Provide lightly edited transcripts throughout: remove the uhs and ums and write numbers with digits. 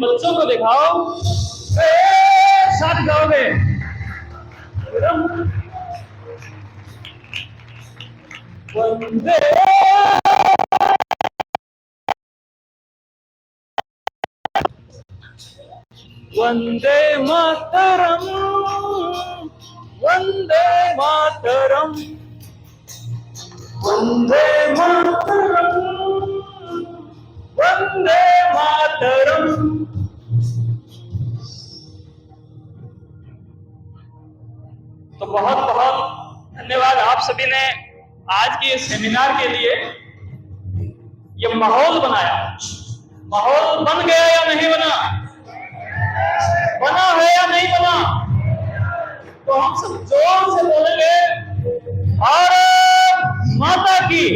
बच्चों को दिखाओ, साथ गाओगे। वंदे वंदे मातरम, वंदे मातरम, वंदे मातरम, वंदे मातरम। तो बहुत बहुत धन्यवाद आप सभी ने आज के सेमिनार के लिए ये माहौल बनाया। माहौल बन गया या नहीं बना? बना है या नहीं बना? तो हम सब जोर से बोलेंगे, भारत माता की,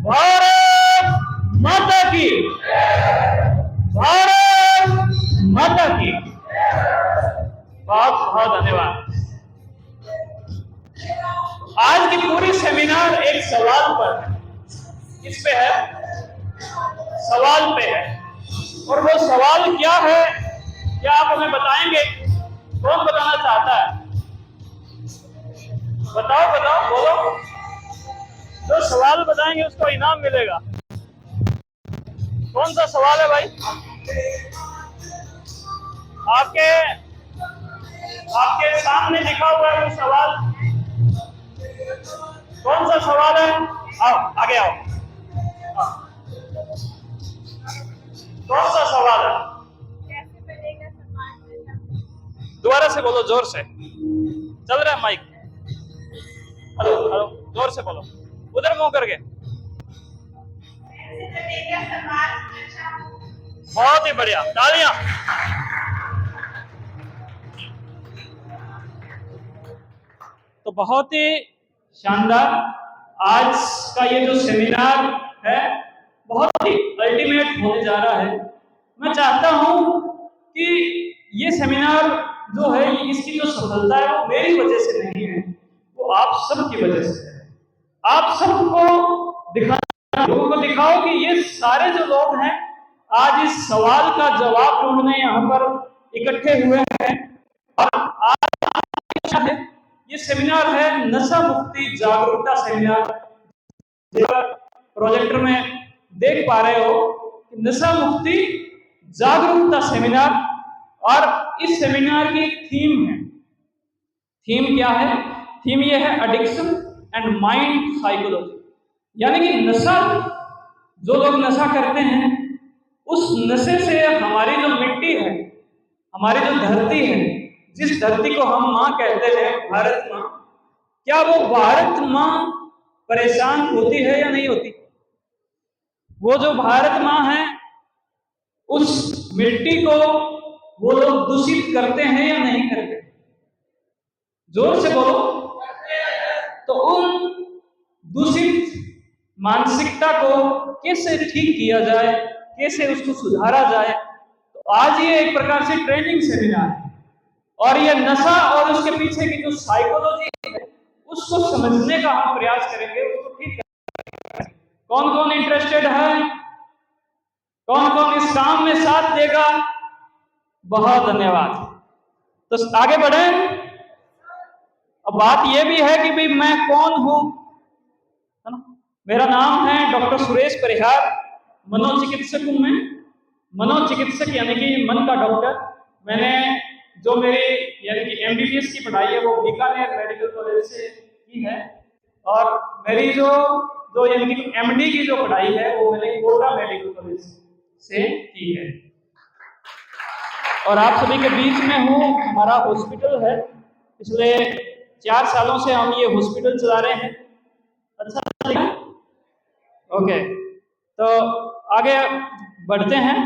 भारत माता की, भारत माता की। बहुत बहुत धन्यवाद। आज की पूरी सेमिनार एक सवाल पर है। किस पे है? सवाल पे है। और वो सवाल क्या है, क्या आप हमें बताएंगे? कौन बताना चाहता है? बताओ बताओ, बोलो। जो सवाल बताएंगे उसको इनाम मिलेगा। कौन सा सवाल है भाई? आपके सामने लिखा हुआ है वो सवाल। कौन सा सवाल है? आओ आगे आओ। कौन सा सवाल है? दोबारा से बोलो, जोर से। चल रहा है माइक? हेलो हेलो, जोर से बोलो, उधर मुंह करके। बहुत ही बढ़िया, तालियां। तो बहुत ही शानदार आज का ये जो सेमिनार है, बहुत ही अल्टीमेट होने जा रहा है। मैं चाहता हूं कि ये सेमिनार जो है, इसकी जो सफलता है वो मेरी वजह से नहीं है, वो आप सबकी वजह से है। आप सबको लोगों को दिखाओ कि ये सारे जो लोग हैं आज इस सवाल का जवाब ढूंढने यहाँ पर इकट्ठे हुए हैं। और आज ये सेमिनार है नशा मुक्ति जागरूकता सेमिनार। प्रोजेक्टर में देख पा रहे हो कि नशा मुक्ति जागरूकता सेमिनार, और इस सेमिनार की थीम है। थीम क्या है? थीम ये है एडिक्शन एंड माइंड साइकोलॉजी। यानी कि नशा, जो लोग नशा करते हैं, उस नशे से हमारी जो मिट्टी है, हमारी जो धरती है, जिस धरती को हम माँ कहते हैं, भारत माँ, क्या वो भारत माँ परेशान होती है या नहीं होती? वो जो भारत माँ है, उस मिट्टी को वो लोग दूषित करते हैं या नहीं करते? जोर से बोलो। तो उन दूषित मानसिकता को कैसे ठीक किया जाए, कैसे उसको सुधारा जाए? तो आज ये एक प्रकार से ट्रेनिंग सेमिनार है, और ये नशा और उसके पीछे की जो साइकोलॉजी है उसको समझने का हम प्रयास करेंगे, उसको ठीक करेंगे। कौन कौन इंटरेस्टेड है? कौन कौन इस काम में साथ देगा? बहुत धन्यवाद। तो आगे बढ़े। अब बात यह भी है कि भाई मैं कौन हूं, है ना? मेरा नाम है डॉक्टर सुरेश परिहार। मनोचिकित्सक हूं मैं। मनोचिकित्सक यानी कि मन का डॉक्टर। मैंने जो मेरी यानी कि एमबीबीएस की पढ़ाई है वो बीकानेर मेडिकल कॉलेज से की है, और मेरी जो यानी कि एमडी की जो पढ़ाई है वो मैंने कोटा मेडिकल कॉलेज से की है। और आप सभी के बीच में हूँ। हमारा हॉस्पिटल है, पिछले 4 सालों से हम ये हॉस्पिटल चला रहे हैं। अच्छा लगा? ओके, तो आगे बढ़ते हैं।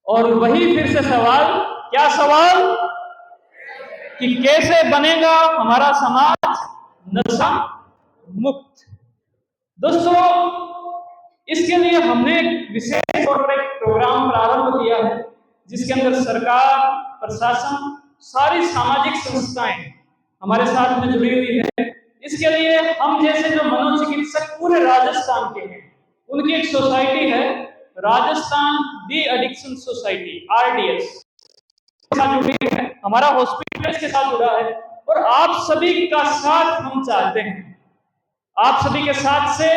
और वही फिर से सवाल, क्या सवाल? कि कैसे बनेगा हमारा समाज नशा मुक्त। दोस्तों, इसके लिए हमने एक विशेष तौर पर एक प्रोग्राम प्रारंभ किया है, जिसके अंदर सरकार, प्रशासन, सारी सामाजिक संस्थाएं हमारे साथ में जुड़ी हुई है। इसके लिए हम जैसे जो मनोचिकित्सक पूरे राजस्थान के हैं, उनकी एक सोसाइटी है, Rajasthan de addiction society RDS के साथ जुड़ी है, हमारा हॉस्पिटल इसके साथ जुड़ा है, और आप सभी का साथ हम चाहते हैं। आप सभी के साथ से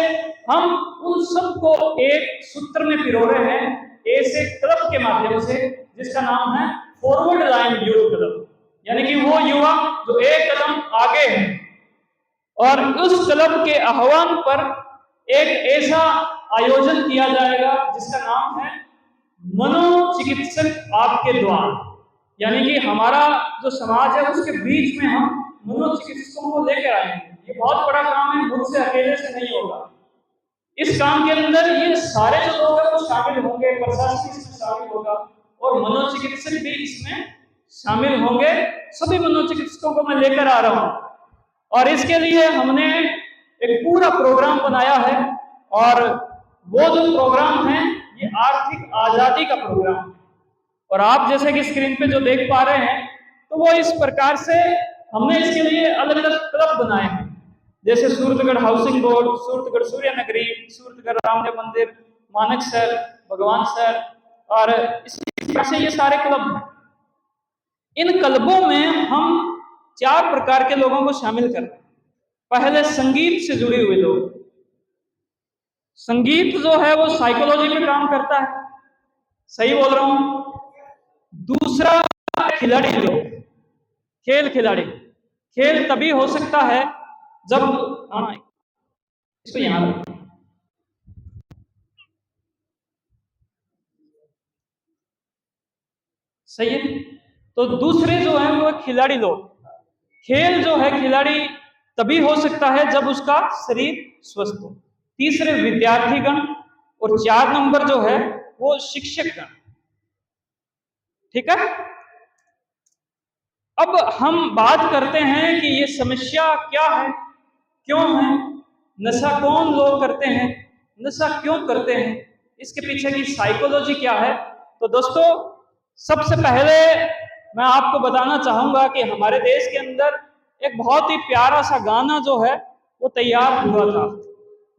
हम उन सबको एक सूत्र में पिरो रहे हैं ऐसे क्लब के माध्यम से जिसका नाम है फॉरवर्ड लाइन यूथ क्लब, यानी कि वो युवा जो एक कदम आगे हैं। और उस क्लब के आह्वान पर एक ऐसा आयोजन किया जाएगा जिसका नाम है मनोचिकित्सक आपके द्वार, यानी कि हमारा जो समाज है उसके बीच में हम मनोचिकित्सकों को लेकर आएंगे। ये बहुत बड़ा काम है, मुझसे अकेले से नहीं होगा। इस काम के अंदर ये सारे जो लोग हैं वो शामिल होंगे, प्रशासन इसमें शामिल होगा और मनोचिकित्सक भी इसमें शामिल होंगे। सभी मनोचिकित्सकों को मैं लेकर आ रहा हूँ और इसके लिए हमने एक पूरा प्रोग्राम बनाया है, और वो जो प्रोग्राम है ये आर्थिक आजादी का प्रोग्राम है। और आप जैसे कि स्क्रीन पे जो देख पा रहे हैं तो वो इस प्रकार से हमने इसके लिए अलग अलग क्लब बनाए हैं, जैसे सूरतगढ़ हाउसिंग बोर्ड, सूरतगढ़ सूर्य नगरी, सूरतगढ़ रामदेव मंदिर, मानक सर, भगवान सर, और इसी तरह से ये सारे क्लब हैं। इन क्लबों में हम 4 प्रकार के लोगों को शामिल कर रहे हैं। पहले संगीत से जुड़े हुए लोग, संगीत जो है वो साइकोलॉजी में काम करता है, सही बोल रहा हूं। दूसरा खिलाड़ी लोग, खेल खिलाड़ी, खेल तभी हो सकता है जब इसको यहां रखें। सही है। तो दूसरे जो है वो खिलाड़ी लोग, खेल जो है खिलाड़ी तभी हो सकता है जब उसका शरीर स्वस्थ हो। तीसरे विद्यार्थीगण, और 4 नंबर जो है वो शिक्षकगण। ठीक है। अब हम बात करते हैं कि ये समस्या क्या है, क्यों है, नशा कौन लोग करते हैं, नशा क्यों करते हैं, इसके पीछे की साइकोलॉजी क्या है। तो दोस्तों, सबसे पहले मैं आपको बताना चाहूंगा कि हमारे देश के अंदर एक बहुत ही प्यारा सा गाना जो है वो तैयार हुआ था,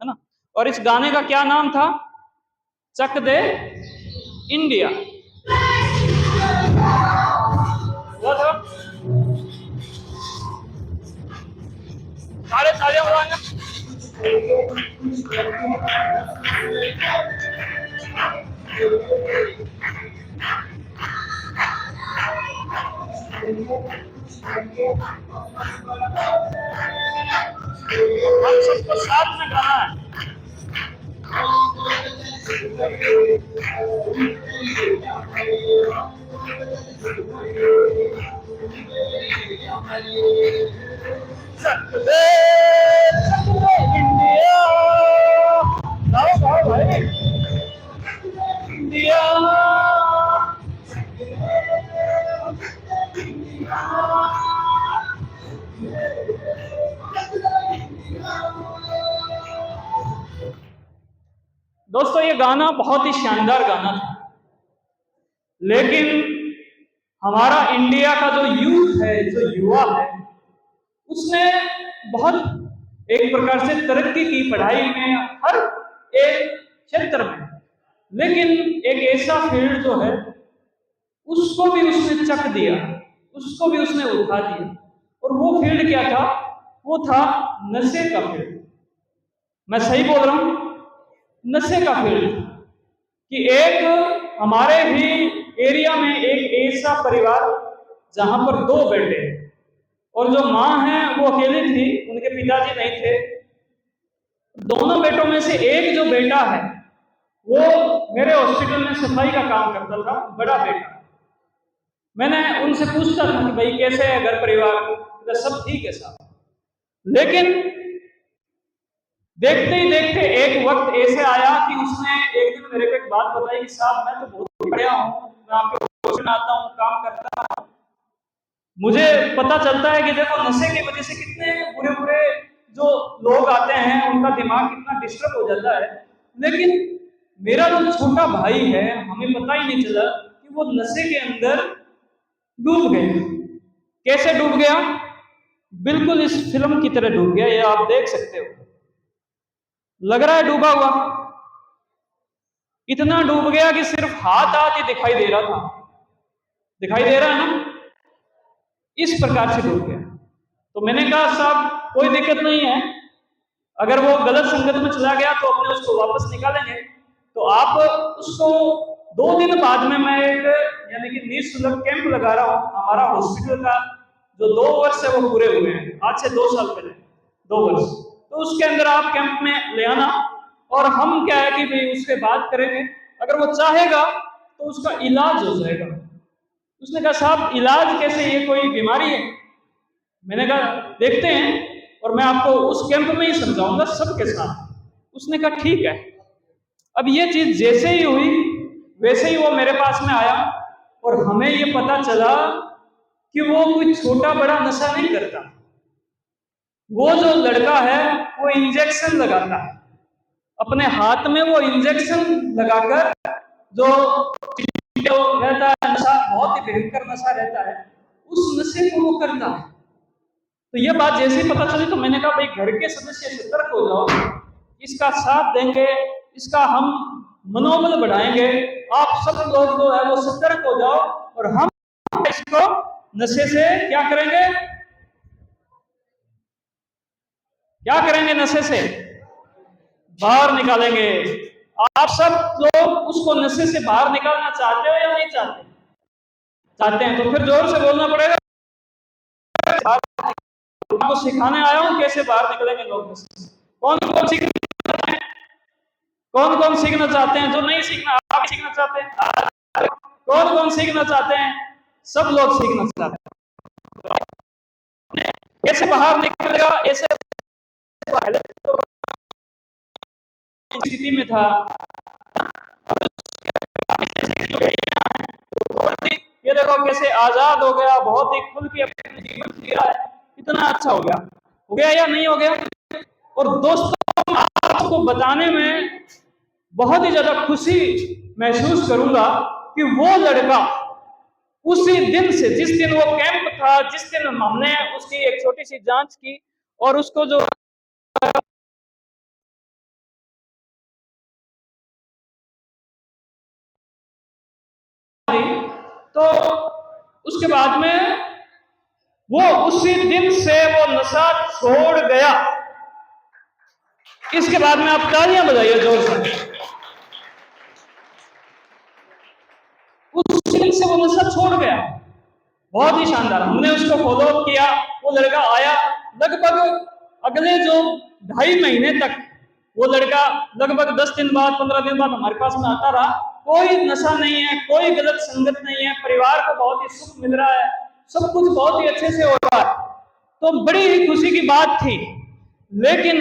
है ना। और इस गाने का क्या नाम था? चक दे इंडिया। सारे तालियां बजाना। हम सबको साथ में गाना है। इंडिया, गाओ गाओ भाई, इंडिया। दोस्तों, ये गाना बहुत ही शानदार गाना था, लेकिन हमारा इंडिया का जो यूथ है, जो युवा है, उसने बहुत एक प्रकार से तरक्की की पढ़ाई में, हर एक क्षेत्र में, लेकिन एक ऐसा फील्ड जो है उसको भी उसने चक दिया, उसको भी उसने उठा दिया। और वो फील्ड क्या था? वो था नशे का फील्ड। मैं सही बोल रहा हूं? नशे का फील्ड। कि एक हमारे ही एरिया में एक ऐसा परिवार जहां पर 2 बेटे हैं, और जो माँ है वो अकेली थी, उनके पिताजी नहीं थे। दोनों बेटों में से एक जो बेटा है वो मेरे हॉस्पिटल में सफाई का काम करता था, बड़ा बेटा। मैंने उनसे पूछता था कि भाई कैसे है घर परिवार, तो सब ठीक है साहब। लेकिन देखते ही देखते एक वक्त ऐसे आया कि उसने एक दिन मेरे को एक बात बताई कि साहब मैं तो बहुत बढ़िया हूँ, मैं आपके हॉस्पिटल आता हूँ, काम करता हूँ, मुझे पता चलता है कि देखो नशे की वजह से कितने बुरे बुरे जो लोग आते हैं उनका दिमाग कितना डिस्टर्ब हो जाता है, लेकिन मेरा जो छोटा भाई है हमें पता ही नहीं चला कि वो नशे के अंदर डूब गया। कैसे डूब गया? बिल्कुल इस फिल्म की तरह डूब गया। ये आप देख सकते हो, लग रहा है डूबा हुआ। इतना डूब गया कि सिर्फ हाथ हाथ ही दिखाई दे रहा था। दिखाई दे रहा है ना, इस प्रकार से डूब गया। तो मैंने कहा साहब कोई दिक्कत नहीं है, अगर वो गलत संगत में चला गया तो अपने उसको वापस निकालेंगे, तो आप उसको 2 दिन बाद में मैं एक यानी कि निःशुल्क कैंप लगा रहा हूँ। हमारा हॉस्पिटल का जो 2 वर्ष है वो पूरे हुए हैं, आज से 2 साल पहले 2 वर्ष, तो उसके अंदर आप कैंप में ले आना, और हम क्या है कि भाई उससे बात करेंगे, अगर वो चाहेगा तो उसका इलाज हो जाएगा। उसने कहा साहब इलाज कैसे, ये कोई बीमारी है? मैंने कहा देखते हैं, और मैं आपको उस कैंप में ही समझाऊंगा सबके साथ। उसने कहा ठीक है। अब ये चीज जैसे ही हुई वैसे ही वो मेरे पास में आया, और हमें ये पता चला कि वो कोई छोटा बड़ा नशा नहीं करता। वो जो लड़का है वो इंजेक्शन लगाता है अपने हाथ में, वो इंजेक्शन लगाकर जो रहता है नशा, बहुत ही भयंकर नशा रहता है, उस नशे को वो करता है। तो ये बात जैसे ही पता चली तो मैंने कहा भाई घर के सदस्य सतर्क हो जाओ, इसका साथ देंगे, इसका हम मनोबल बढ़ाएंगे, आप सब लोग जो है वो सतर्क हो जाओ, और हम इसको नशे से क्या करेंगे, क्या करेंगे, नशे से बाहर निकालेंगे। आप सब लोग उसको नशे से बाहर निकालना चाहते हो या नहीं चाहते? चाहते हैं तो फिर जोर से बोलना पड़ेगा। आपको सिखाने आया हूं कैसे बाहर निकलेंगे लोग नशे से। कौन कौन सीखना, कौन कौन सीखना चाहते हैं? जो नहीं सीखना, आप सीखना चाहते हैं? कौन कौन सीखना चाहते हैं? सब लोग सीखना चाहते हैं। कैसे बाहर निकलेगा? ऐसे पहले तो स्थिति में था, ये देखो कैसे आजाद हो गया, बहुत ही खुल के अपने जीवन जिया है, इतना अच्छा हो गया या नहीं हो गया? और दोस्तों आपको बताने में बहुत ही ज्यादा खुशी महसूस करूंगा कि वो लड़का उसी दिन से, जिस दिन वो कैंप था, जिस दिन हमने उसकी एक छोटी सी जांच की और उसको जो तो उसके बाद में वो उसी दिन से वो नशा छोड़ गया। इसके बाद में आप तालियां बजाइए जोर से। उस दिन से वो नशा छोड़ गया, बहुत ही शानदार। हमने उसको फॉलो अप किया, वो लड़का आया, लगभग अगले जो 2.5 महीने तक वो लड़का लगभग 10 दिन बाद 15 दिन बाद हमारे पास में आता रहा। कोई नशा नहीं है, कोई गलत संगत नहीं है, परिवार को बहुत ही सुख मिल रहा है, सब कुछ बहुत ही अच्छे से हो रहा है, तो बड़ी ही खुशी की बात थी। लेकिन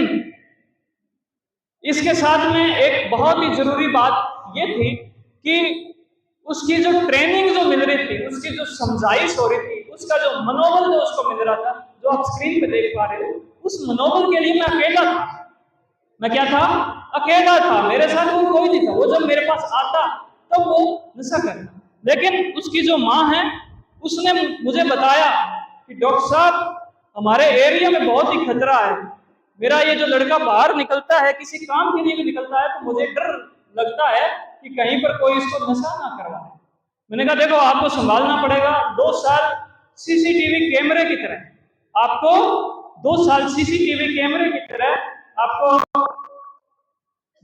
इसके साथ में एक बहुत ही जरूरी बात ये थी कि उसकी जो ट्रेनिंग जो मिल रही थी, उसकी जो समझाइश हो रही थी, उसका जो मनोबल जो उसको मिल रहा था, जो आप स्क्रीन पे देख पा रहे हो, उस मनोबल के लिए मैं अकेला था। मैं क्या था? अकेला था, मेरे साथ वो कोई नहीं था। वो जब मेरे पास आता तब वो नशा करता। लेकिन उसकी जो माँ है उसने मुझे बताया कि डॉक्टर साहब हमारे एरिया में बहुत ही खतरा है, मेरा ये जो लड़का बाहर निकलता है, किसी काम के लिए भी निकलता है, तो मुझे डर लगता है कि कहीं पर कोई इसको नशा ना करवाए। मैंने कहा देखो आपको संभालना पड़ेगा, 2 साल सीसीटीवी कैमरे की तरह, आपको 2 साल सीसीटीवी कैमरे की तरह आपको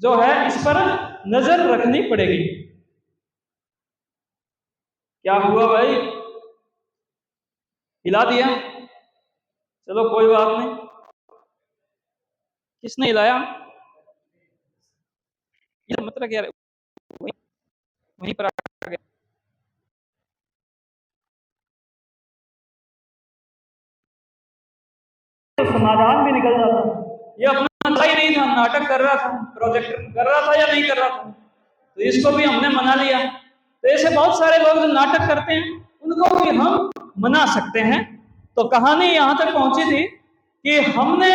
जो है इस पर नजर रखनी पड़ेगी। क्या हुआ भाई? हिला दिया? चलो कोई बात नहीं। किसने हिलाया? ये मतलब क्या, वहीं पर आ गया। तो समाधान भी निकल जाता। ये अपना था ही नहीं था, नाटक कर रहा था, प्रोजेक्ट कर रहा था या नहीं कर रहा था, तो इसको भी हमने मना लिया। तो ऐसे बहुत सारे लोग जो नाटक करते हैं उनको भी हम मना सकते हैं। तो कहानी यहाँ तक पहुंची थी कि हमने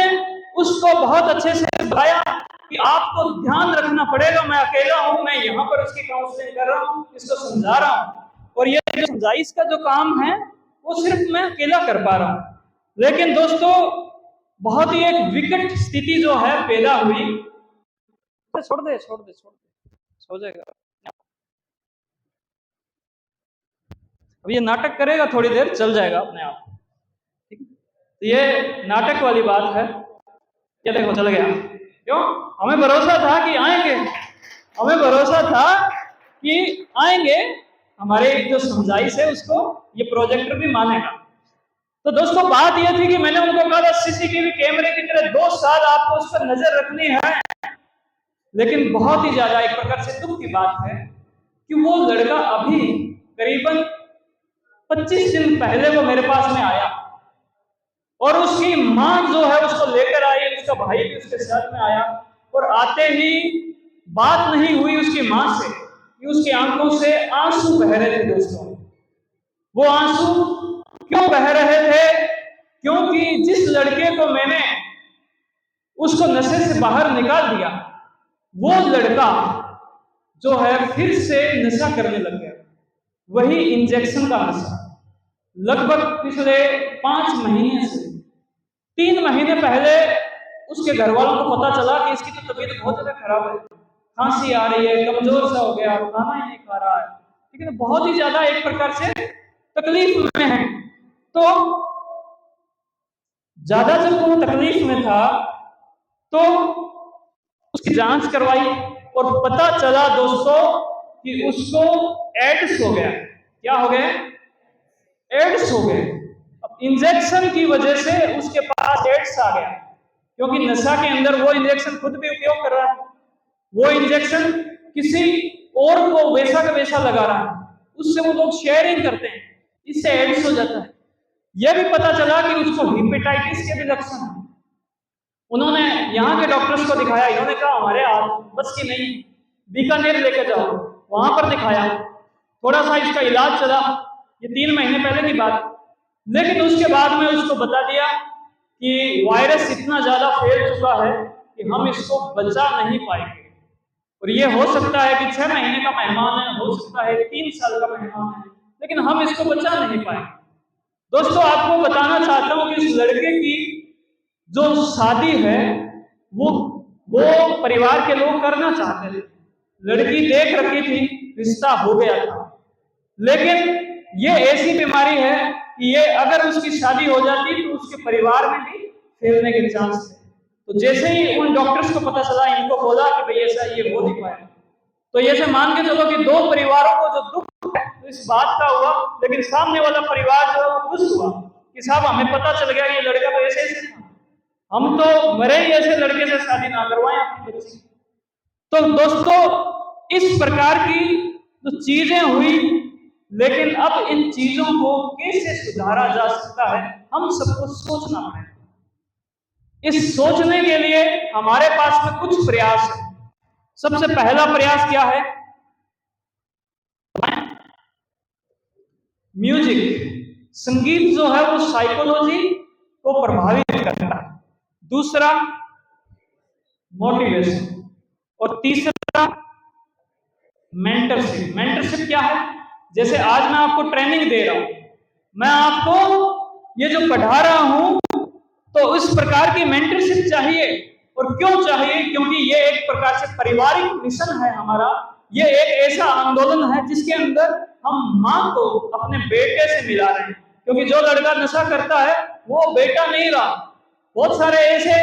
उसको बहुत अच्छे से बताया कि आपको ध्यान रखना पड़ेगा, मैं अकेला हूं, मैं यहाँ पर उसकी काउंसलिंग कर रहा हूँ, इसको समझा रहा हूँ, और ये जो समझाइश का जो काम है वो सिर्फ मैं अकेला कर पा रहा हूँ। लेकिन दोस्तों बहुत ही एक विकट स्थिति जो है पैदा हुई। छोड़ दे छोड़ दे छोड़ दे सो जाएगा। अब ये नाटक करेगा, थोड़ी देर चल जाएगा अपने आप। ठीक है, तो ये नाटक वाली बात है। ये देखो चल गया। क्यों? हमें भरोसा था कि आएंगे, हमें भरोसा था कि आएंगे, हमारे जो समझाइश है उसको ये प्रोजेक्टर भी मानेगा। तो दोस्तों बात ये थी कि मैंने उनको कहा सीसीटीवी कैमरे की तरह 2 साल आपको उस पर नजर रखनी है। लेकिन बहुत ही ज्यादा एक प्रकार से दुख की बात है कि वो लड़का अभी करीबन 25 दिन पहले वो मेरे पास में आया और उसकी मां जो है उसको लेकर आई, उसका भाई भी उसके साथ में आया और आते ही बात नहीं हुई उसकी मां से कि उसकी आंखों से आंसू बह रहे थे। दोस्तों वो आंसू क्यों बह रहे थे? क्योंकि जिस लड़के को मैंने उसको नशे से बाहर निकाल दिया, वो लड़का जो है फिर से नशा करने लग गया। वही इंजेक्शन का नशा। लगभग पिछले 5 महीने से 3 महीने पहले उसके घर वालों को पता चला कि इसकी तो तबीयत बहुत ज्यादा खराब है, खांसी आ रही है, कमजोर सा हो गया, खाना ही नहीं खा रहा है, ठीक है, बहुत ही ज्यादा एक प्रकार से तकलीफ में है। तो ज्यादा जब वो तकलीफ में था तो उसकी जांच करवाई और पता चला दोस्तों कि उसको एड्स हो गया। क्या हो गया? एड्स हो गए। अब इंजेक्शन की वजह से उसके पास एड्स आ गया, क्योंकि नशा के अंदर वो इंजेक्शन खुद भी उपयोग कर रहा है, वो इंजेक्शन किसी और को वैसा का वैसा लगा रहा है, उससे वो लोग शेयरिंग करते हैं, इससे एड्स हो जाता है। यह भी पता चला कि उसको हेपेटाइटिस के भी लक्षण हैं। उन्होंने यहाँ के डॉक्टर्स को दिखाया, इन्होंने कहा हमारे बस की नहीं, बीकानेर लेके जाओ। वहां पर दिखाया, थोड़ा सा इसका इलाज चला, ये 3 महीने पहले की बात। लेकिन उसके बाद में उसको बता दिया कि वायरस इतना ज्यादा फैल चुका है कि हम इसको बचा नहीं पाएंगे, और ये हो सकता है कि 6 महीने का मेहमान है, हो सकता है 3 साल का मेहमान है, लेकिन हम इसको बचा नहीं पाएंगे। दोस्तों आपको बताना चाहता हूं कि इस लड़के की जो शादी है वो परिवार के लोग करना चाहते थे, लड़की देख रखी थी, रिश्ता हो गया था, लेकिन ये ऐसी बीमारी है कि ये अगर उसकी शादी हो जाती तो उसके परिवार में भी फैलने के चांस थे। तो जैसे ही उन डॉक्टर्स को पता चला, इनको बोला कि भाई ऐसा ये हो नहीं पाएगा, तो ऐसे मान के चलो कि 2 परिवारों को जो दुख है तो इस बात का हुआ, लेकिन सामने वाला परिवार जो खुश हुआ कि साहब हमें पता चल गया ये लड़का तो ऐसे ऐसे था, हम तो मरे ही ऐसे लड़के से शादी ना करवाएं अपनी बच्ची। तो दोस्तों इस प्रकार की जो चीजें हुई, लेकिन अब इन चीजों को कैसे सुधारा जा सकता है हम सबको सोचना पड़ेगा। इस सोचने के लिए हमारे पास में कुछ प्रयास है। सबसे पहला प्रयास क्या है? म्यूजिक, संगीत जो है वो साइकोलॉजी को प्रभावित करता है। दूसरा मोटिवेशन, और तीसरा मेंटरशिप। मेंटरशिप क्या है? जैसे आज मैं आपको ट्रेनिंग दे रहा हूं, मैं आपको ये जो पढ़ा रहा हूं, तो इस प्रकार की मेंटरशिप चाहिए। और क्यों चाहिए? क्योंकि ये एक प्रकार से पारिवारिक मिशन है हमारा। ये एक ऐसा आंदोलन है जिसके अंदर हम मां को अपने बेटे से मिला रहे हैं, क्योंकि जो लड़का नशा करता है वो बेटा नहीं रहा। बहुत सारे ऐसे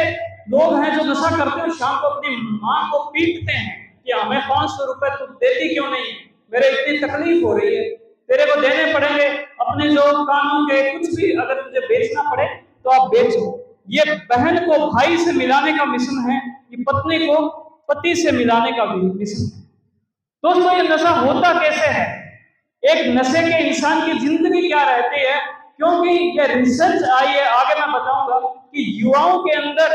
लोग हैं जो नशा करते हैं, शाम को अपनी मां को पीटते हैं कि हमें 500 रुपए तू देती क्यों नहीं, मेरे इतनी तकलीफ हो रही है, तेरे को देने पड़ेंगे, अपने जो कानून के कुछ भी अगर तुझे बेचना पड़े तो आप बेचो। ये बहन को भाई से मिलाने का मिशन है, ये पत्नी को पति से मिलाने का भी मिशन है। दोस्तों ये नशा होता कैसे है? एक नशे के इंसान की जिंदगी क्या रहती है? क्योंकि ये रिसर्च आई है, आगे मैं बताऊंगा कि युवाओं के अंदर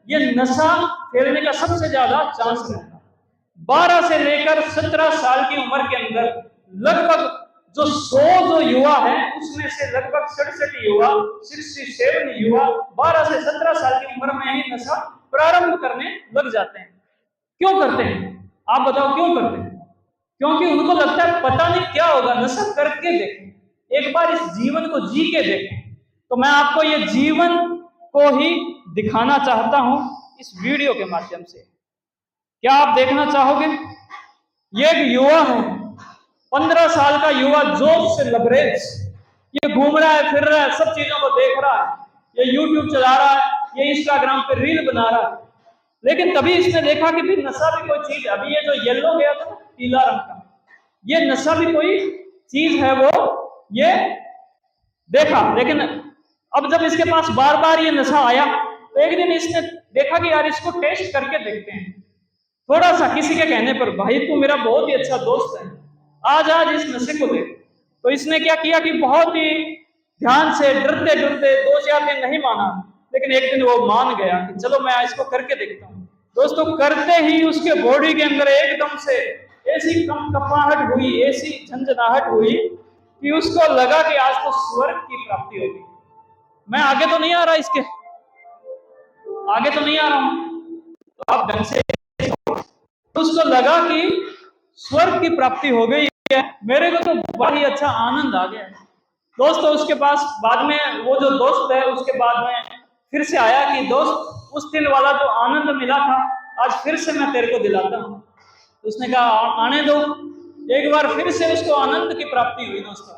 ये नशा फैलने का सबसे ज्यादा चांस रहता है। 12 से लेकर 17 साल की उम्र के अंदर लगभग जो 100 जो युवा है उसमें से लगभग 67 युवा, 67 युवा 12 से 17 साल की उम्र में ही नशा प्रारंभ करने लग जाते हैं। क्यों करते हैं? आप बताओ क्यों करते हैं? क्योंकि उनको लगता है पता नहीं क्या होगा, नशा करके देखें, एक बार इस जीवन को जी के देखें। तो मैं आपको ये जीवन को ही दिखाना चाहता हूं इस वीडियो के माध्यम से। क्या आप देखना चाहोगे? ये एक युवा है, 15 साल का युवा, जोश से लबरेज, ये घूम रहा है, फिर रहा है, सब चीजों को देख रहा है, ये यूट्यूब चला रहा है, ये इंस्टाग्राम पे रील बना रहा है। लेकिन तभी इसने देखा कि भी नशा भी कोई चीज है। अभी ये जो येलो गया था पीला रंग का, ये नशा भी कोई चीज है, वो ये देखा। लेकिन अब जब इसके पास बार बार ये नशा आया, तो एक दिन इसने देखा कि यार इसको टेस्ट करके देखते हैं थोड़ा सा, किसी के कहने पर, भाई तू मेरा बहुत ही अच्छा दोस्त है, आज आज इस नशे को देख। तो इसने क्या किया कि बहुत ही ध्यान से, डरते डरते, 2-4 दिन नहीं माना, लेकिन एक दिन वो मान गया कि चलो मैं इसको करके देखता हूँ। दोस्तों, करते ही उसके बॉडी के अंदर एकदम से ऐसी कंपकपाहट हुई, ऐसी झंझनाहट हुई कि उसको लगा कि आज तो स्वर्ग की प्राप्ति होगी। मैं आगे तो नहीं आ रहा, इसके आगे तो नहीं आ रहा हूं, तो आप ढंग से, उसको लगा कि स्वर्ग की प्राप्ति हो गई है, मेरे को तो बड़ा ही अच्छा आनंद आ गया। दोस्तों, उसके पास बाद में वो जो दोस्त है, उसके बाद में फिर से आया कि दोस्त, उस दिन वाला जो आनंद मिला था, आज फिर से मैं तेरे को दिलाता हूं। तो उसने कहा आने दो। एक बार फिर से उसको आनंद की प्राप्ति हुई। दोस्तों,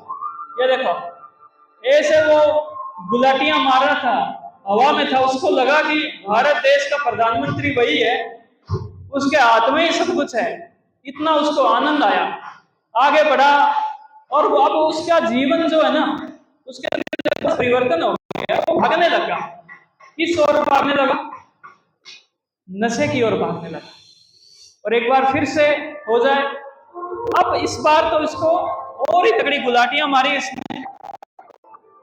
ये देखो, ऐसे वो गुलाटियां मार रहा था, हवा में था, उसको लगा कि भारत देश का प्रधानमंत्री वही है, उसके हाथ में ही सब कुछ है। इतना उसको आनंद आया, आगे बढ़ा, और अब उसका जीवन जो है ना, उसके अंदर परिवर्तन हो गया। वो भागने लगा, किस ओर भागने लगा? नशे की ओर भागने लगा। और एक बार फिर से हो जाए, अब इस बार तो इसको और ही तगड़ी गुलाटियां मारी इसने,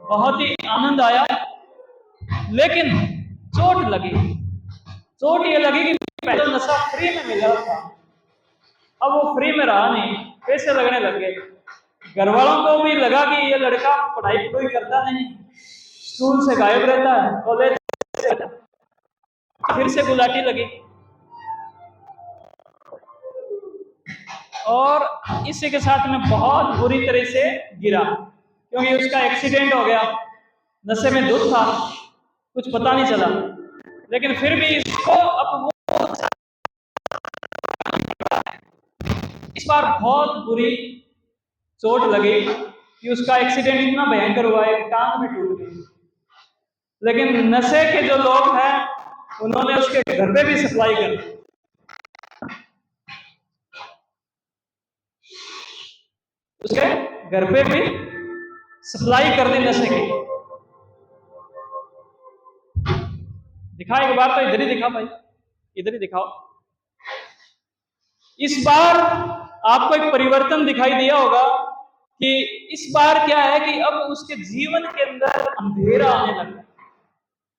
बहुत ही आनंद आया, लेकिन चोट लगी। चोट ये लगी कि पहले नशा फ्री में मिला था, अब वो फ्री में रहा नहीं, पैसे लगने लग गए। घर वालों को भी लगा कि ये लड़का पढ़ाई कोई करता नहीं, स्कूल से गायब रहता है, कॉलेज से। फिर से गुलाटी लगी, और इसी के साथ में बहुत बुरी तरह से गिरा, क्योंकि उसका एक्सीडेंट हो गया। नशे में धुत था, कुछ पता नहीं चला, लेकिन फिर भी इसको अब वो इस बार बहुत बुरी चोट लगी कि उसका एक्सीडेंट इतना भयंकर हुआ, एक टांग भी टूट गई। लेकिन नशे के जो लोग हैं, उन्होंने उसके घर पे भी सप्लाई कर दी। उसके घर पे भी सप्लाई कर दी नशे की। दिखा एक बार, तो इधर ही दिखा भाई, इधर ही दिखाओ। इस बार आपको एक परिवर्तन दिखाई दिया होगा कि इस बार क्या है कि अब उसके जीवन के अंदर अंधेरा आने लगा।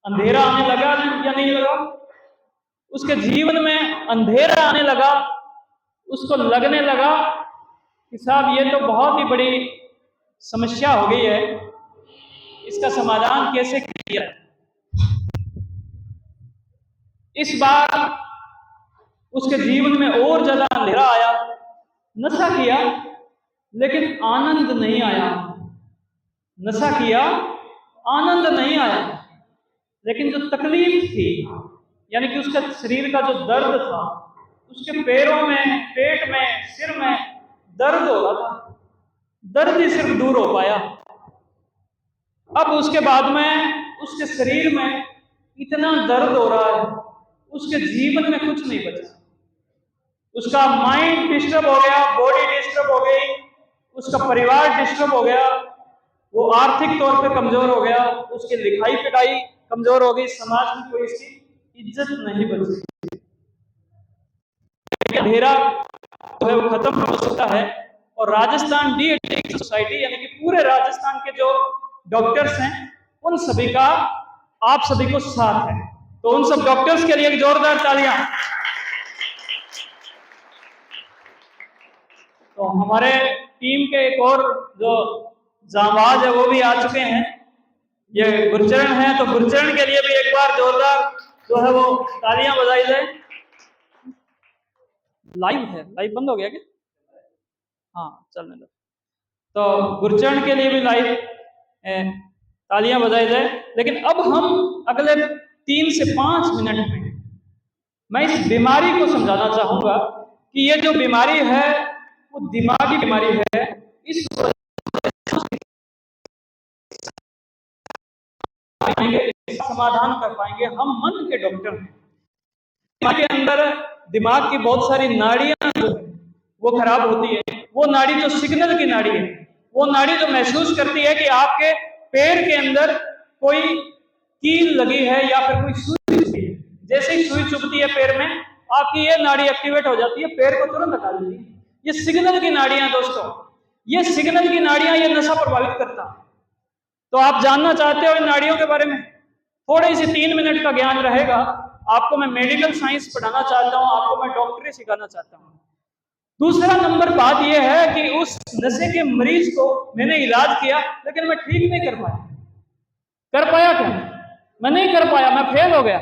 अंधेरा आने लगा या नहीं लगा? उसके जीवन में अंधेरा आने लगा। उसको लगने लगा कि साहब ये तो बहुत ही बड़ी समस्या हो गई है, इसका समाधान कैसे किया। इस बार उसके जीवन में और ज्यादा अंधेरा आया। नशा किया लेकिन आनंद नहीं आया, नशा किया आनंद नहीं आया, लेकिन जो तकलीफ थी, यानी कि उसका शरीर का जो दर्द था, उसके पैरों में, पेट में, सिर में दर्द हो रहा था, दर्द ही सिर्फ दूर हो पाया। अब उसके बाद में उसके शरीर में इतना दर्द हो रहा है, उसके जीवन में कुछ नहीं बचा। उसका माइंड डिस्टर्ब हो गया, बॉडी डिस्टर्ब हो गई, उसका परिवार डिस्टर्ब हो गया, वो आर्थिक तौर पे कमजोर हो गया, उसकी लिखाई पढ़ाई कमजोर हो गई, समाज में कोई इसकी इज्जत नहीं बची। अंधेरा जो है वो खत्म हो सकता है। और राजस्थान डी एडिक्शन सोसाइटी, यानी कि पूरे राजस्थान के जो डॉक्टर्स हैं, उन सभी का आप सभी को साथ है। तो उन सब डॉक्टर्स के लिए एक जोरदार तालियां। तो हमारे टीम के एक और जो जांबाज है वो भी आ चुके हैं, ये गुरचरण है। तो गुरचरण के लिए भी एक बार जोरदार जो है वो तालियां बजाई जाए। लाइव है, लाइव बंद हो गया क्या? हाँ, चलने दो। तो गुरचरण के लिए भी लाइव तालियां बजाई जाए। लेकिन अब हम अगले 3 से 5 मिनट में मैं इस बीमारी को समझाना चाहूंगा कि ये जो बीमारी है वो दिमागी बीमारी है। इस समाधान कर पाएंगे, हम मन के डॉक्टर हैं। दिमाग के अंदर दिमाग की बहुत सारी नाड़ियां जो है वो खराब होती है। वो नाड़ी जो सिग्नल की नाड़ी है, वो नाड़ी जो महसूस करती है कि आपके पैर के अंदर कोई कील लगी है या फिर कोई सुई चुभती है। जैसे ही सुई चुभती है पैर में, आपकी ये नाड़ी एक्टिवेट हो जाती है, पैर को तुरंत हटा देती है। ये सिग्नल की नाड़ियां दोस्तों, ये सिग्नल की नाड़ियां, ये नशा प्रभावित करता है। तो आप जानना चाहते हो इन नाड़ियों के बारे में, थोड़ी सी 3 मिनट का ज्ञान रहेगा। आपको मैं मेडिकल साइंस पढ़ाना चाहता हूं, आपको मैं डॉक्टरी सिखाना चाहता हूं। दूसरा नंबर बात यह है कि उस नशे के मरीज को मैंने इलाज किया, लेकिन मैं ठीक नहीं कर पाया। कर पाया क्या? मैं नहीं कर पाया, मैं फेल हो गया।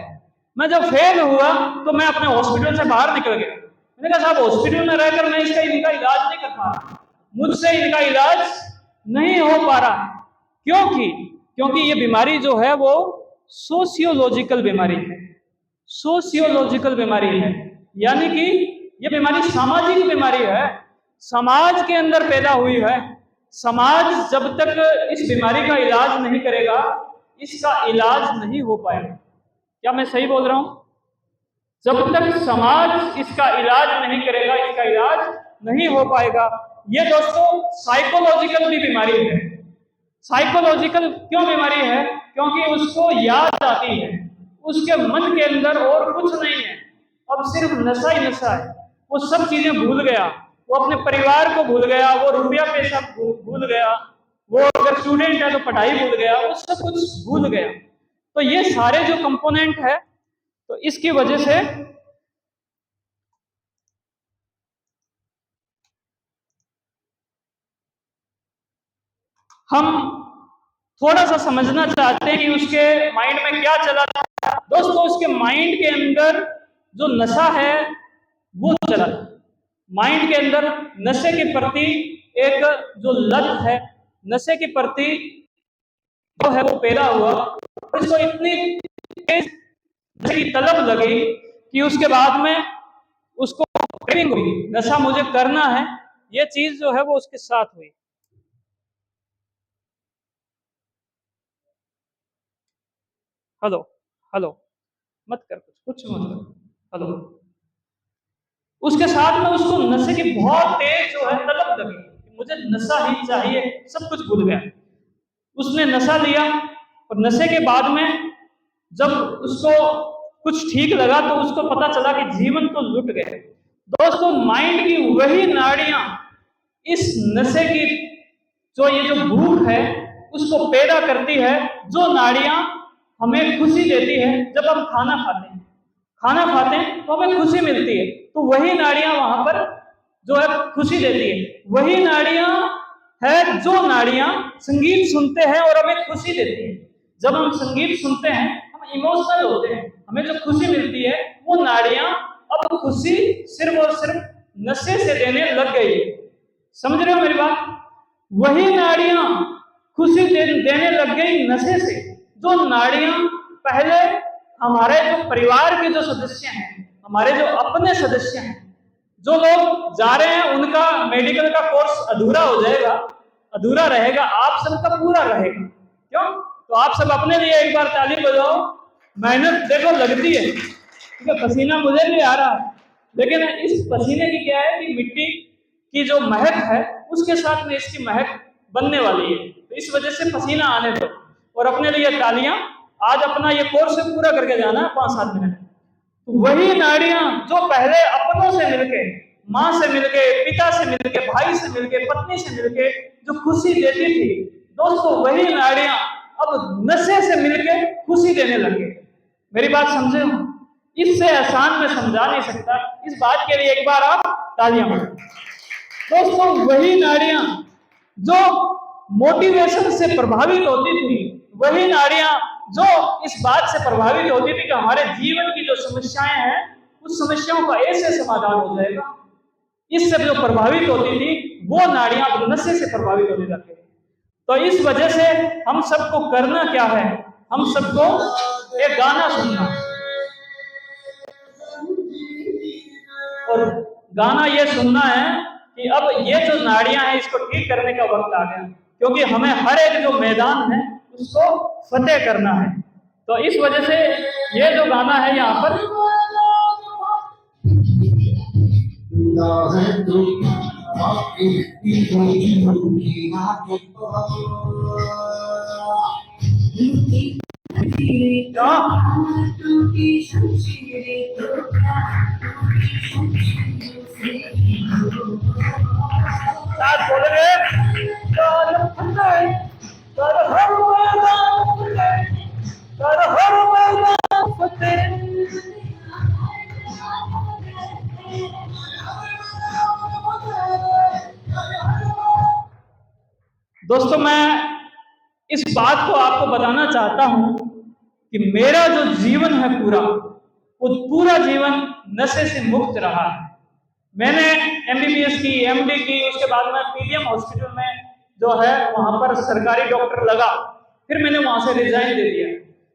मैं जब फेल हुआ तो मैं अपने हॉस्पिटल से बाहर निकल गया। मैंने कहा साहब, हॉस्पिटल में रहकर मैं इनका इलाज नहीं कर पा रहा, मुझसे इनका इलाज नहीं हो पा रहा है। क्योंकि ये बीमारी जो है वो सोशियोलॉजिकल बीमारी है। सोशियोलॉजिकल बीमारी है, यानी कि ये बीमारी सामाजिक बीमारी है, समाज के अंदर पैदा हुई है। समाज जब तक इस बीमारी का इलाज नहीं करेगा, इसका इलाज नहीं हो पाएगा। क्या मैं सही बोल रहा हूं? जब तक समाज इसका इलाज नहीं करेगा, इसका इलाज नहीं हो पाएगा। ये दोस्तों साइकोलॉजिकल भी बीमारी है। साइकोलॉजिकल क्यों बीमारी है? क्योंकि उसको याद आती है, उसके मन के अंदर और कुछ नहीं है, अब सिर्फ नशा ही नशा है। वो सब चीजें भूल गया, वो अपने परिवार को भूल गया, वो रुपया पैसा भूल गया, वो अगर स्टूडेंट है तो पढ़ाई भूल गया, वो सब कुछ भूल गया। तो ये सारे जो कंपोनेंट है, तो इसकी वजह से हम थोड़ा सा समझना चाहते हैं कि उसके माइंड में क्या चला था। दोस्तों, उसके माइंड के अंदर जो नशा है वो चला था। माइंड के अंदर नशे के प्रति एक जो लत है, नशे के प्रति जो है वो पैदा हुआ। इसको इतनी तेज की तलब लगी कि उसके बाद में उसको क्रेविंग हुई, नशा मुझे करना है, ये चीज जो है वो उसके साथ हुई। हेलो हेलो मत कर, कुछ मत कर, हेलो। उसके साथ में उसको नशे की बहुत तेज जो है तलब लगी, मुझे नशा ही चाहिए, सब कुछ भूल गया। उसने नशा लिया और नशे के बाद में जब उसको कुछ ठीक लगा तो उसको पता चला कि जीवन तो लुट गए। दोस्तों, माइंड की वही नाड़ियां इस नशे की जो भूख है उसको पैदा करती है। जो नाड़ियां हमें खुशी देती है, जब हम खाना खाते हैं तो हमें खुशी मिलती है, तो वही नाड़ियां वहां पर जो है खुशी देती है। वही नाड़ियां है जो नाड़ियां संगीत सुनते हैं और हमें खुशी देती है। जब हम संगीत सुनते हैं हम इमोशनल होते हैं, हमें जो खुशी मिलती है, वो नाड़ियां अब खुशी सिर्फ और सिर्फ नशे से देने लग गई है। समझ रहे हो मेरी बात? वही नाड़ियां खुशी देने लग गई नशे से। जो नाड़ियां पहले हमारे जो परिवार के जो सदस्य हैं, हमारे जो अपने सदस्य हैं, जो लोग जा रहे हैं उनका मेडिकल का कोर्स अधूरा हो जाएगा, अधूरा रहेगा, आप सबका पूरा रहेगा। क्यों? तो आप सब अपने लिए एक बार ताली बजाओ। मेहनत देखो लगती है, ठीक है, पसीना मुझे भी आ रहा है, लेकिन इस पसीने की क्या है कि मिट्टी की जो महक है उसके साथ में इसकी महक बनने वाली है, तो इस वजह से पसीना आने दो और अपने लिए तालियां। आज अपना ये कोर्स पूरा करके जाना है 5-7 मिनट। तो वही नाड़ियां जो पहले अपनों से मिलके, माँ से मिलके, पिता से मिलके, भाई से मिलके, पत्नी से मिलके जो खुशी देती थी, दोस्तों वही नाड़ियां अब नशे से मिलके खुशी देने लगे। मेरी बात समझे हो? इससे आसान मैं समझा नहीं सकता। इस बात के लिए एक बार आप तालियां बजाओ। दोस्तों, वही नाड़ियां जो मोटिवेशन से प्रभावित होती थी, वही नाड़ियां जो इस बात से प्रभावित होती थी कि हमारे जीवन की जो समस्याएं हैं उस समस्याओं का ऐसे समाधान हो जाएगा, इससे जो प्रभावित होती थी वो नाड़ियां नशे से प्रभावित होने लगती। तो इस वजह से हम सबको करना क्या है? हम सबको एक गाना सुनना, और गाना ये सुनना है कि अब ये जो नाड़ियां हैं इसको ठीक करने का वक्त आ गया, क्योंकि हमें हर एक जो मैदान है उसको फतेह करना है। तो इस वजह से ये जो गाना है यहाँ पर साथ बोल रहे दोस्तों, मैं इस बात को आपको बताना चाहता हूं कि मेरा जो जीवन है पूरा, वो पूरा जीवन नशे से मुक्त रहा है। मैंने एमबीबीएस की, एमडी की, उसके बाद में पीडीएम हॉस्पिटल में जो है वहां पर सरकारी डॉक्टर लगा, फिर मैंने वहां से रिजाइन दे दिया।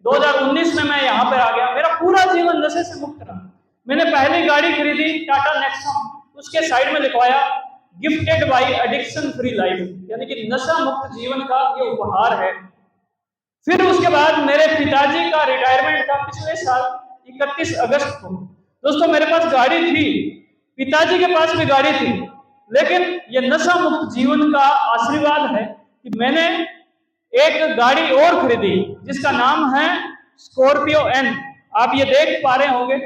2019 में मैं यहाँ पर आ गया। मेरा पूरा जीवन नशे से मुक्त रहा। मैंने पहली गाड़ी खरीदी टाटा नेक्सॉन, उसके साइड में लिखवाया gifted bye addiction free life, यानी कि नशा मुक्त जीवन का ये उपहार है। फिर उसके बाद मेरे पिताजी का रिटायरमेंट था पिछले साल 31 अगस्त को। दोस्तों, मेरे पास गाड़ी थी, पिताजी के पास भी गाड़ी थी, लेकिन ये नशा मुक्त जीवन का आशीर्वाद है कि मैंने एक गाड़ी और खरीदी जिसका नाम है स्कॉर्पियो एन। आप ये देख पा रहे होंगे।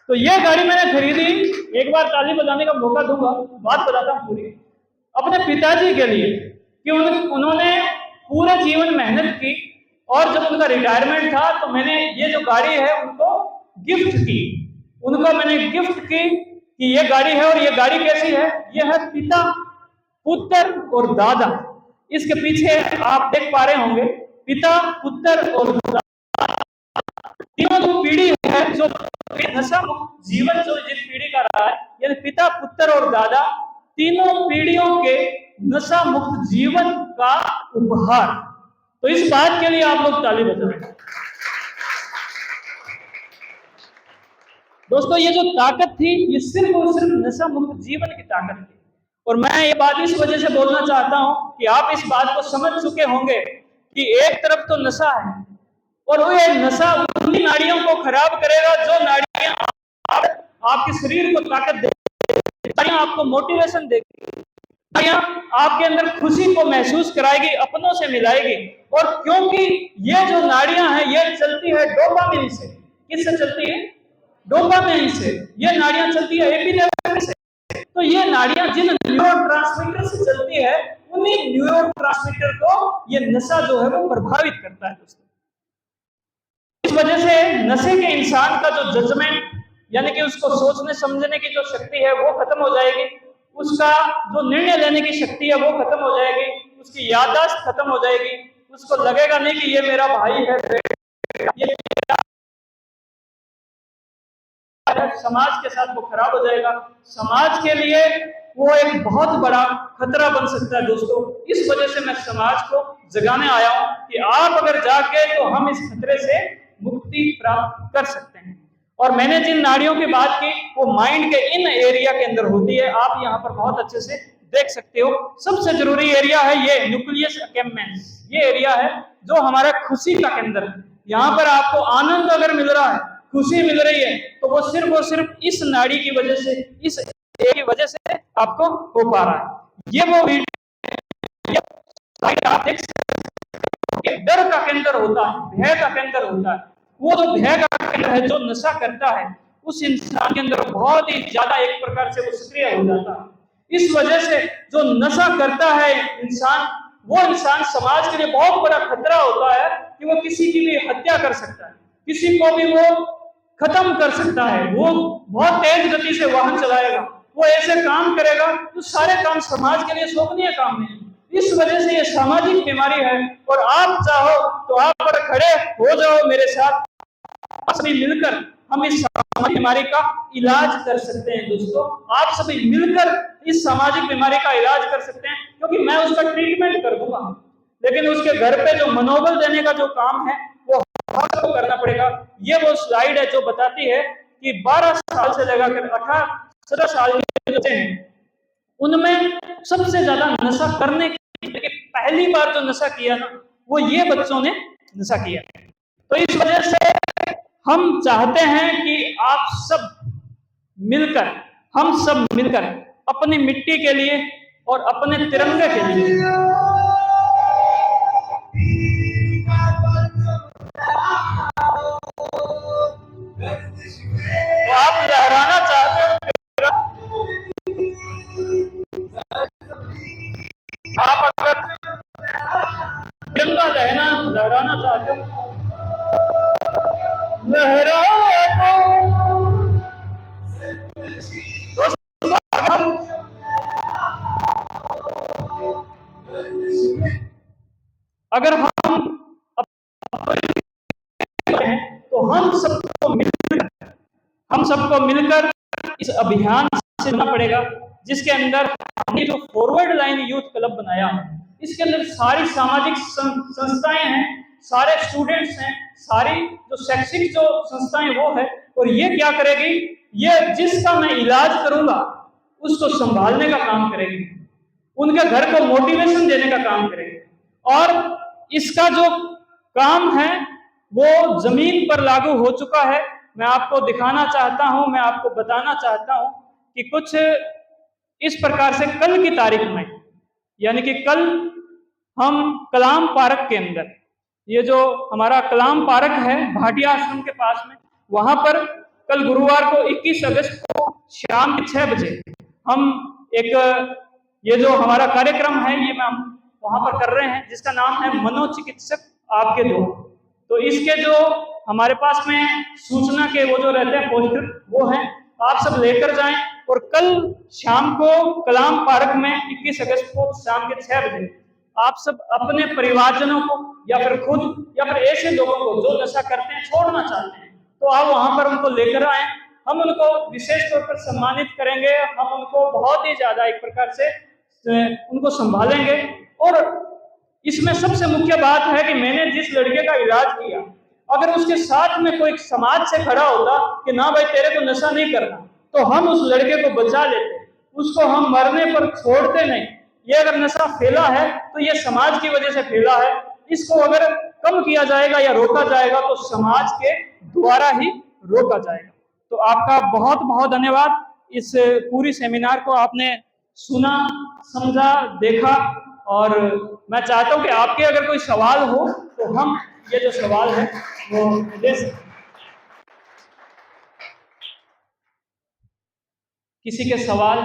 तो ये गाड़ी मैंने खरीदी, एक बार ताली बजाने का मौका दूंगा, बात बताता हूँ पूरी, अपने पिताजी के लिए कि उन्होंने पूरे जीवन मेहनत की और जब उनका रिटायरमेंट था तो मैंने ये जो गाड़ी है उनको गिफ्ट की। उनको मैंने गिफ्ट की कि ये गाड़ी है, और ये गाड़ी कैसी है, ये है पिता, पुत्र और दादा। इसके पीछे आप देख पा रहे होंगे पिता, पुत्र और दादा, तीनों जो पीढ़ी है, जो नशा मुक्त जीवन जो जिस पीढ़ी का रहा है, यानी पिता, पुत्र और दादा, तीनों पीढ़ियों के नशा मुक्त जीवन का उपहार। तो इस बात के लिए आप लोग ताली बजाएं। दोस्तों, ये जो ताकत थी ये सिर्फ और सिर्फ नशा मुक्त जीवन की ताकत थी। और मैं ये बात इस वजह से बोलना चाहता हूं कि आप इस बात को समझ चुके होंगे कि एक तरफ तो नशा है और वो ये नशा उन्हीं नाड़ियों को खराब करेगा जो नाड़ियां आपके शरीर को ताकत देगी, आपको मोटिवेशन देगी, आपके अंदर खुशी को महसूस कराएगी, अपनों से मिलाएगी। और क्योंकि ये जो नाड़ियां हैं ये चलती है डोपामिन से। किससे चलती है? डोपामिन से। ये नाड़ियां चलती है एपिनेफ्रिन से। तो ये नाड़ियां जिन न्यूरोट्रांसमीटर से चलती है, उन्हीं न्यूरोट्रांसमीटर को ये नशा जो है वो प्रभावित करता है दोस्तों। इस वजह से नशे के इंसान का जो जजमेंट, यानी कि उसको सोचने समझने की जो शक्ति है वो खत्म हो जाएगी, उसका जो निर्णय लेने की शक्ति है वो खत्म हो जाएगी, उसकी याददाश्त खत्म हो जाएगी, उसको लगेगा नहीं कि ये मेरा भाई है, ये समाज के साथ वो खराब हो जाएगा। समाज के लिए वो एक बहुत बड़ा खतरा बन सकता है दोस्तों। इस वजह से मैं समाज को जगाने आया हूं कि आप अगर जागे तो हम इस खतरे से मुक्ति प्राप्त कर सकते हैं। और मैंने जिन नाड़ियों की बात की वो माइंड के इन एरिया के अंदर होती है, आप यहाँ पर बहुत अच्छे से देख सकते हो। सबसे जरूरी एरिया है ये न्यूक्लियस अकेम्बेंस। ये एरिया है जो हमारा खुशी का केंद्र है। यहाँ पर आपको आनंद अगर मिल रहा है, खुशी मिल रही है, तो वो सिर्फ और सिर्फ इस नाड़ी की वजह से, इस एरिया की वजह से आपको हो पा रहा है। ये वो आप देख सकते हैं, डर का केंद्र होता है, भय का केंद्र होता है। वो जो भय का केंद्र है, जो नशा करता है, उस इंसान के अंदर बहुत ही ज्यादा एक प्रकार से वो सक्रिय हो जाता है। इस वजह से जो नशा करता है इंसान, वो इंसान समाज के लिए बहुत बड़ा खतरा होता है कि वो किसी की भी हत्या कर सकता है, किसी को भी वो खत्म कर सकता है, वो बहुत तेज गति से वाहन चलाएगा, वो ऐसे काम करेगा तो सारे काम समाज के लिए शोभनीय काम नहीं। इस वजह से ये सामाजिक बीमारी है। और आप चाहो तो आप पर खड़े हो जाओ मेरे साथ, सभी मिलकर हम इस सामाजिक बीमारी का इलाज कर सकते हैं दोस्तों। आप सभी मिलकर इस सामाजिक बीमारी का इलाज कर सकते हैं, क्योंकि मैं उसका ट्रीटमेंट कर दूंगा, लेकिन उसके घर पे जो मनोबल देने का जो काम है वो आपको करना पड़ेगा। ये वो स्लाइड है जो बताती है कि 12 साल से लेकर 18 17 साल के बच्चे हैं, उनमें सबसे ज्यादा नशा करने की पहली बार जो नशा किया ना, वो ये बच्चों ने नशा किया। तो इस वजह से हम चाहते हैं कि आप सब मिलकर, हम सब मिलकर अपनी मिट्टी के लिए और अपने तिरंगे के लिए तो आप लहराना चाहते हो, आप अगर तिरंगा लहराना चाहते हो, लहराओ। अगर हम तो हम सबको मिलकर इस अभियान से जुड़ना पड़ेगा, जिसके अंदर हमने जो फॉरवर्ड लाइन यूथ क्लब बनाया, इसके अंदर सारी सामाजिक संस्थाएं हैं, सारे स्टूडेंट्स हैं, सारी जो शैक्षिक जो संस्थाएं वो है, और ये क्या करेगी, ये जिसका मैं इलाज करूंगा उसको संभालने का काम करेगी, उनके घर को मोटिवेशन देने का काम करेगी, और इसका जो काम है वो जमीन पर लागू हो चुका है। मैं आपको दिखाना चाहता हूं, मैं आपको बताना चाहता हूं कि कुछ इस प्रकार से कल की तारीख में, यानी कि कल हम कलाम पार्क के अंदर, ये जो हमारा कलाम पार्क है भाटिया आश्रम के पास में, वहां पर कल गुरुवार को 21 अगस्त को शाम के 6 बजे हम एक ये जो हमारा कार्यक्रम है ये हम वहां पर कर रहे हैं, जिसका नाम है मनोचिकित्सक आपके दो। तो इसके जो हमारे पास में सूचना के वो जो रहते हैं पोस्टर, वो हैं, आप सब लेकर जाएं, और कल शाम को कलाम पार्क में 21 अगस्त को शाम के 6 बजे आप सब अपने परिवारजनों को या फिर खुद या फिर ऐसे लोगों को जो नशा करते हैं, छोड़ना चाहते हैं, तो आप वहां पर उनको लेकर आए। हम उनको विशेष तौर पर सम्मानित करेंगे, हम उनको बहुत ही ज्यादा एक प्रकार से उनको संभालेंगे। और इसमें सबसे मुख्य बात है कि मैंने जिस लड़के का इलाज किया, अगर उसके साथ में कोई समाज से खड़ा होता कि ना भाई तेरे को नशा नहीं करना, तो हम उस लड़के को बचा लेते, उसको हम मरने पर छोड़ते नहीं। ये अगर नशा फैला है तो ये समाज की वजह से फैला है, इसको अगर कम किया जाएगा या रोका जाएगा तो समाज के द्वारा ही रोका जाएगा। तो आपका बहुत बहुत धन्यवाद, इस पूरी सेमिनार को आपने सुना, समझा, देखा, और मैं चाहता हूं कि आपके अगर कोई सवाल हो तो हम ये जो सवाल है वो ले सकते। किसी के सवाल?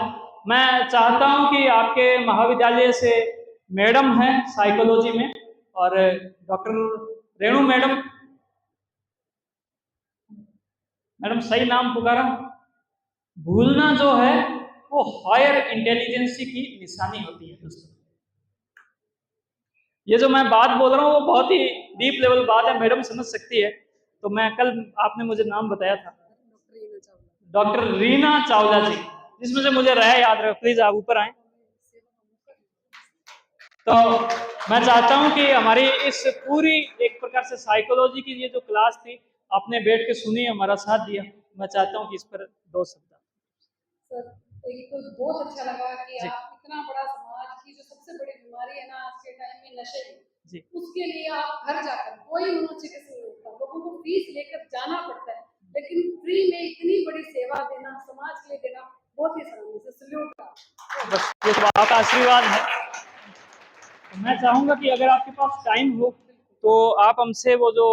मैं चाहता हूं कि आपके महाविद्यालय से मैडम हैं साइकोलॉजी में, और डॉक्टर रेणु मैडम, मैडम सही नाम पुकारा, भूलना जो है वो हायर इंटेलिजेंसी की निशानी होती है दोस्तों। ये जो मैं बात बोल रहा हूँ वो बहुत ही डीप लेवल बात है, मैडम समझ सकती है। तो मैं कल, आपने मुझे नाम बताया था डॉक्टर रीना चावला जी, जिसमें से मुझे रहा याद रहे, प्लीज आप ऊपर आए। तो मैं चाहता हूं कि हमारी इस पूरी एक प्रकार से साइकोलॉजी की ये जो क्लास थी, आपने बैठ के सुनी, हमारा साथ दिया। मैं चाहता हूं कि इस पर 2 शब्द। सर एक तो बहुत अच्छा लगा कि आप इतना बड़ा समाज की जो सबसे बड़ी बीमारी है ना आज के टाइम में नशे की, उसके लिए आप घर जाकर, कोई मनोचिकित्सक नहीं होता, लोगों को फीस लेकर जाना पड़ता है, लेकिन फ्री में इतनी बड़ी सेवा देना, समाज के लिए देना, बहुत ही सराहनीय है, सैल्यूट। बस ये तो आपका आशीर्वाद है। मैं चाहूंगा कि अगर आपके पास टाइम हो तो आप हमसे वो जो,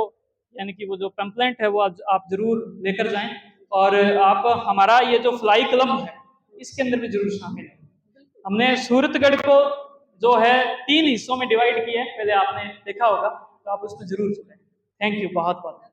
यानी कि वो जो पैम्पलेट है वो आप जरूर लेकर जाएं, और आप हमारा ये जो फ्लाई क्लब है इसके अंदर भी जरूर शामिल है। हमने सूरतगढ़ को जो है 3 हिस्सों में डिवाइड किया है, पहले आपने देखा होगा, तो आप उसमें जरूर जुड़ें। थैंक यू बहुत बहुत।